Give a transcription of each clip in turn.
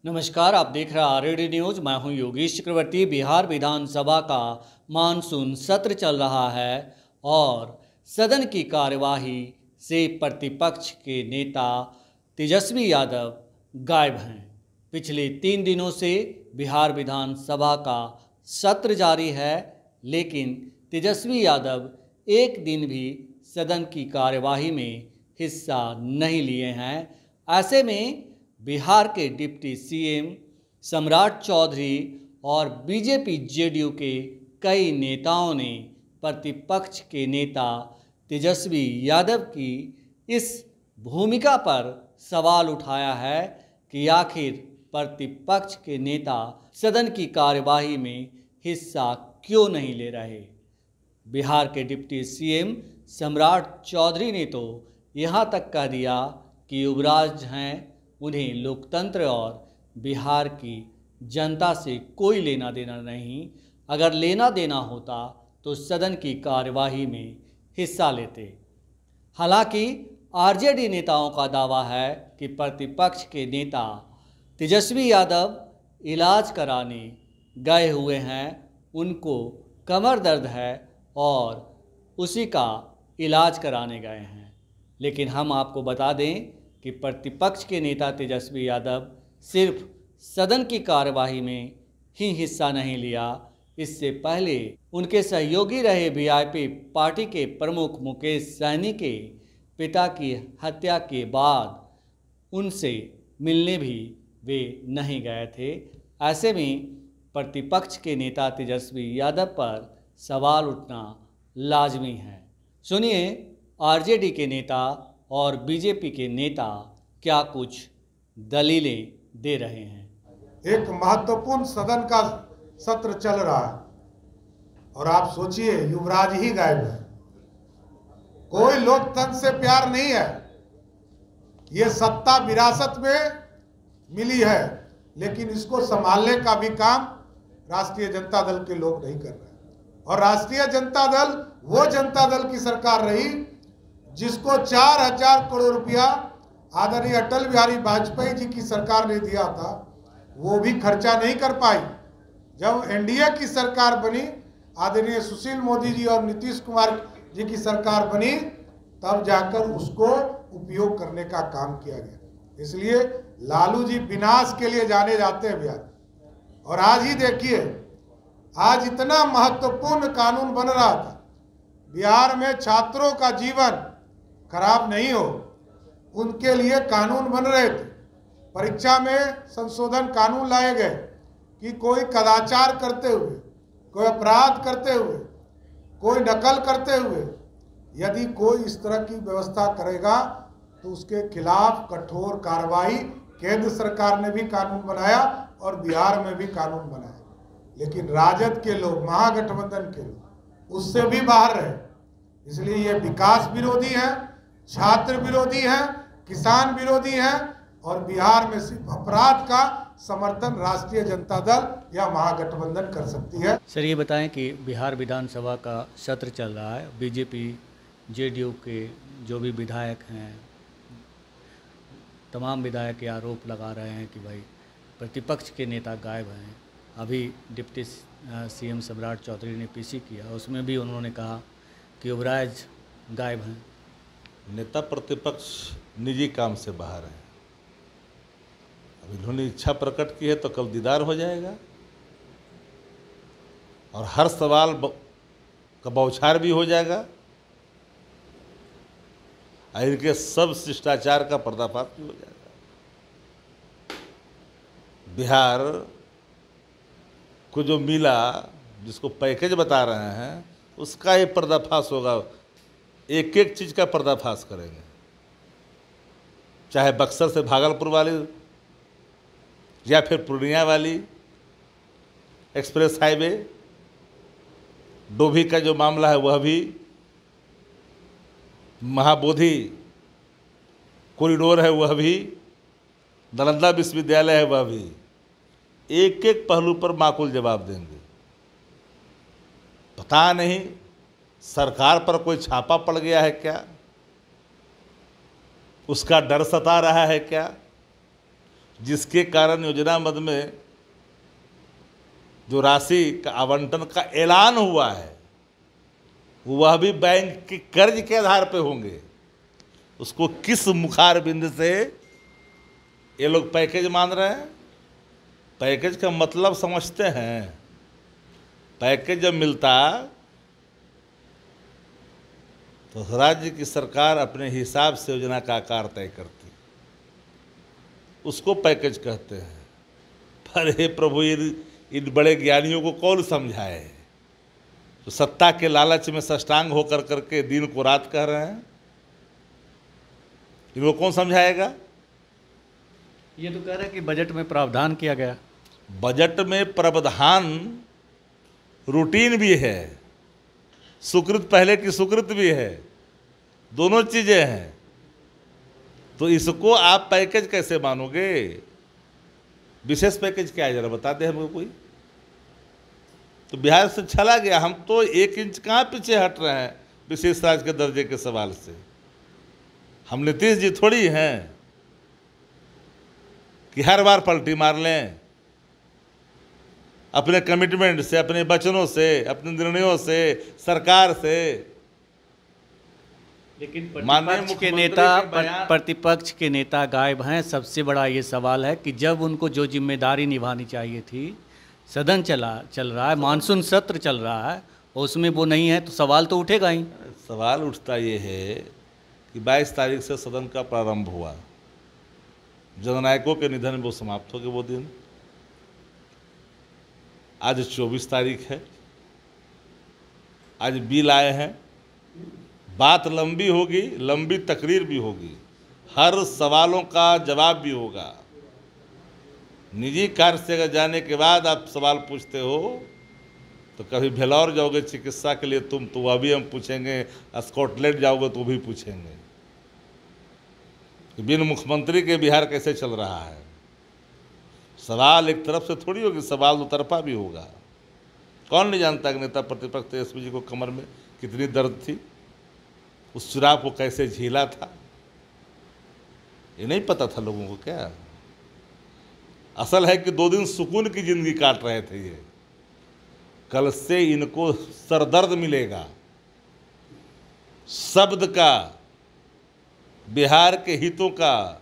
नमस्कार, आप देख रहे हैं आरएडी न्यूज। मैं हूं योगेश चक्रवर्ती। बिहार विधानसभा का मानसून सत्र चल रहा है और सदन की कार्यवाही से प्रतिपक्ष के नेता तेजस्वी यादव गायब हैं। पिछले 3 दिनों से बिहार विधानसभा का सत्र जारी है, लेकिन तेजस्वी यादव एक दिन भी सदन की कार्यवाही में हिस्सा नहीं लिए हैं। ऐसे में बिहार के डिप्टी सीएम सम्राट चौधरी और बीजेपी जेडीयू के कई नेताओं ने प्रतिपक्ष के नेता तेजस्वी यादव की इस भूमिका पर सवाल उठाया है कि आखिर प्रतिपक्ष के नेता सदन की कार्यवाही में हिस्सा क्यों नहीं ले रहे। बिहार के डिप्टी सीएम सम्राट चौधरी ने तो यहाँ तक कह दिया कि युवराज हैं, उन्हें लोकतंत्र और बिहार की जनता से कोई लेना देना नहीं। अगर लेना देना होता तो सदन की कार्यवाही में हिस्सा लेते। हालांकि आरजेडी नेताओं का दावा है कि प्रतिपक्ष के नेता तेजस्वी यादव इलाज कराने गए हुए हैं, उनको कमर दर्द है और उसी का इलाज कराने गए हैं। लेकिन हम आपको बता दें कि प्रतिपक्ष के नेता तेजस्वी यादव सिर्फ सदन की कार्यवाही में ही हिस्सा नहीं लिया, इससे पहले उनके सहयोगी रहे वीआईपी पार्टी के प्रमुख मुकेश सहनी के पिता की हत्या के बाद उनसे मिलने भी वे नहीं गए थे। ऐसे में प्रतिपक्ष के नेता तेजस्वी यादव पर सवाल उठना लाजमी है। सुनिए आरजेडी के नेता और बीजेपी के नेता क्या कुछ दलीलें दे रहे हैं। एक महत्वपूर्ण सदन का सत्र चल रहा है और आप सोचिए युवराज ही गायब है। कोई लोकतंत्र से प्यार नहीं है। ये सत्ता विरासत में मिली है, लेकिन इसको संभालने का भी काम राष्ट्रीय जनता दल के लोग नहीं कर रहे। और राष्ट्रीय जनता दल वो जनता दल की सरकार रही जिसको 4000 करोड़ रुपया आदरणीय अटल बिहारी वाजपेयी जी की सरकार ने दिया था, वो भी खर्चा नहीं कर पाई। जब एनडीए की सरकार बनी, आदरणीय सुशील मोदी जी और नीतीश कुमार जी की सरकार बनी, तब जाकर उसको उपयोग करने का काम किया गया। इसलिए लालू जी विनाश के लिए जाने जाते हैं बिहार। और आज ही देखिए, आज इतना महत्वपूर्ण कानून बन रहा था, बिहार में छात्रों का जीवन खराब नहीं हो, उनके लिए कानून बन रहे थे। परीक्षा में संशोधन कानून लाए गए कि कोई कदाचार करते हुए, कोई अपराध करते हुए, कोई नकल करते हुए यदि कोई इस तरह की व्यवस्था करेगा तो उसके खिलाफ कठोर कार्रवाई केंद्र सरकार ने भी कानून बनाया और बिहार में भी कानून बनाया। लेकिन राजद के लोग, महागठबंधन के लोग उससे भी बाहर रहे। इसलिए ये विकास विरोधी है, छात्र विरोधी हैं, किसान विरोधी हैं और बिहार में सिर्फ अपराध का समर्थन राष्ट्रीय जनता दल या महागठबंधन कर सकती है। सर, ये बताएं कि बिहार विधानसभा का सत्र चल रहा है, बीजेपी जेडीयू के जो भी विधायक हैं, तमाम विधायक ये आरोप लगा रहे हैं कि भाई प्रतिपक्ष के नेता गायब हैं। अभी डिप्टी सीएम सम्राट चौधरी ने पीसी किया, उसमें भी उन्होंने कहा कि युवराज गायब हैं। नेता प्रतिपक्ष निजी काम से बाहर है। अब इन्होंने इच्छा प्रकट की है तो कल दीदार हो जाएगा और हर सवाल का बौछार भी हो जाएगा और इनके सब शिष्टाचार का पर्दाफाश भी हो जाएगा। बिहार को जो मिला, जिसको पैकेज बता रहे हैं, उसका ये पर्दाफाश होगा। एक एक चीज़ का पर्दाफाश करेंगे, चाहे बक्सर से भागलपुर वाली या फिर पूर्णिया वाली एक्सप्रेस हाईवे, डोभी का जो मामला है वह भी, महाबोधि कॉरिडोर है वह भी, नालंदा विश्वविद्यालय है वह भी, एक एक पहलू पर माकूल जवाब देंगे। पता नहीं सरकार पर कोई छापा पड़ गया है क्या, उसका डर सता रहा है क्या, जिसके कारण योजना मद में जो राशि का आवंटन का ऐलान हुआ है वह भी बैंक के कर्ज के आधार पे होंगे। उसको किस मुखार बिंद से ये लोग पैकेज मान रहे हैं? पैकेज का मतलब समझते हैं? पैकेज जब मिलता तो राज्य की सरकार अपने हिसाब से योजना का आकार तय करती, उसको पैकेज कहते हैं। पर हे प्रभु, इन बड़े ज्ञानियों को कौन समझाए? तो सत्ता के लालच में सष्टांग होकर करके दिन को रात कह रहे हैं, इनको कौन समझाएगा? ये तो कह रहे हैं कि बजट में प्रावधान किया गया। बजट में प्रावधान रूटीन भी है, सुकृत पहले की सुकृत भी है, दोनों चीजें हैं। तो इसको आप पैकेज कैसे मानोगे? विशेष पैकेज क्या है जरा बता दे हमको कोई। तो बिहार से चला गया, हम तो 1 इंच कहाँ पीछे हट रहे हैं विशेष राज्य के दर्जे के सवाल से। हम नीतीश जी थोड़ी हैं कि हर बार पलटी मार लें अपने कमिटमेंट से, अपने वचनों से, अपने निर्णयों से, सरकार से। लेकिन प्रतिपक्ष के नेता गायब हैं। सबसे बड़ा ये सवाल है कि जब उनको जो जिम्मेदारी निभानी चाहिए थी, सदन चल रहा है, मानसून सत्र चल रहा है, उसमें वो नहीं है, तो सवाल तो उठेगा ही। सवाल उठता ये है कि 22 तारीख से सदन का प्रारंभ हुआ, जननायकों के निधन में वो समाप्त हो गए वो दिन। आज 24 तारीख है, आज बिल आए हैं, बात लंबी होगी, लंबी तकरीर भी होगी, हर सवालों का जवाब भी होगा। निजी कार्य से अगर जाने के बाद आप सवाल पूछते हो तो कभी भेलौर जाओगे चिकित्सा के लिए तुम, तो वह भी हम पूछेंगे, स्कॉटलैंड जाओगे तो भी पूछेंगे कि बिन मुख्यमंत्री के बिहार कैसे चल रहा है। सवाल एक तरफ से थोड़ी होगी, सवाल दो तरफा भी होगा। कौन नहीं जानता कि नेता प्रतिपक्ष तेजस्वी जी को कमर में कितनी दर्द थी, उस चुनाव को कैसे झेला था, ये नहीं पता था लोगों को क्या? असल है कि 2 दिन सुकून की जिंदगी काट रहे थे ये, कल से इनको सरदर्द मिलेगा शब्द का, बिहार के हितों का,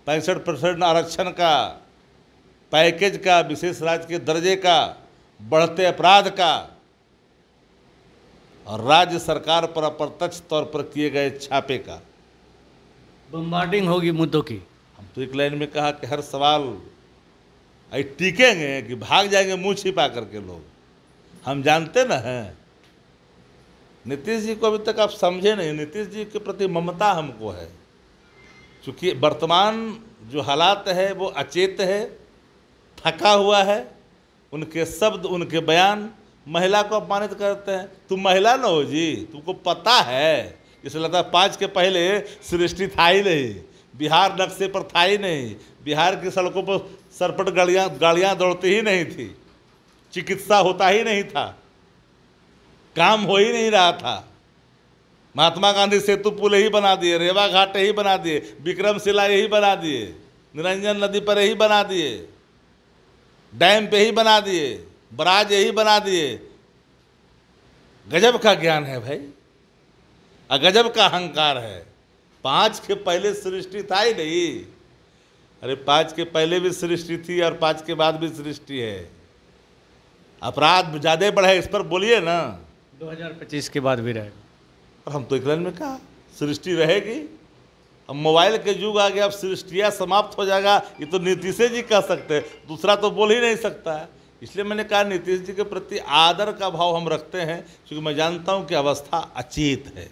65% आरक्षण का, पैकेज का, विशेष राज्य के दर्जे का, बढ़ते अपराध का और राज्य सरकार पर अप्रत्यक्ष तौर पर किए गए छापे का। बम्बार्डिंग होगी मुद्दों की। हम तो एक लाइन में कहा कि हर सवाल टिकेंगे कि भाग जाएंगे मुंह छिपा करके लोग। हम जानते न हैं नीतीश जी को, अभी तक आप समझे नहीं। नीतीश जी के प्रति ममता हमको है, क्योंकि वर्तमान जो हालात है वो अचेत है, थका हुआ है। उनके शब्द, उनके बयान महिला को अपमानित करते हैं। तुम महिला न हो जी, तुमको पता है। इसलिए लगता है 5 के पहले सृष्टि था ही नहीं, बिहार नक्शे पर था ही नहीं, बिहार की सड़कों पर सरपट गाड़ियाँ दौड़ती ही नहीं थी, चिकित्सा होता ही नहीं था, काम हो ही नहीं रहा था। महात्मा गांधी सेतु पुल ही बना दिए, रेवा घाट ही बना दिए, विक्रमशिला यही बना दिए, निरंजन नदी पर यही बना दिए, डैम पे ही बना दिए, बराज यही बना दिए। गजब का ज्ञान है भाई, गजब का अहंकार है। 5 के पहले सृष्टि था ही नहीं। अरे 5 के पहले भी सृष्टि थी और 5 के बाद भी सृष्टि है। अपराध ज़्यादा बढ़े, इस पर बोलिए ना। 2025 के बाद भी रहेगा। और हम तो एक लाइन में कहा सृष्टि रहेगी। अब मोबाइल के युग आ गया, अब सृष्टिया समाप्त हो जाएगा, ये तो नीतीश जी कह सकते हैं, दूसरा तो बोल ही नहीं सकता है। इसलिए मैंने कहा नीतीश जी के प्रति आदर का भाव हम रखते हैं, क्योंकि मैं जानता हूं कि अवस्था अचेत है।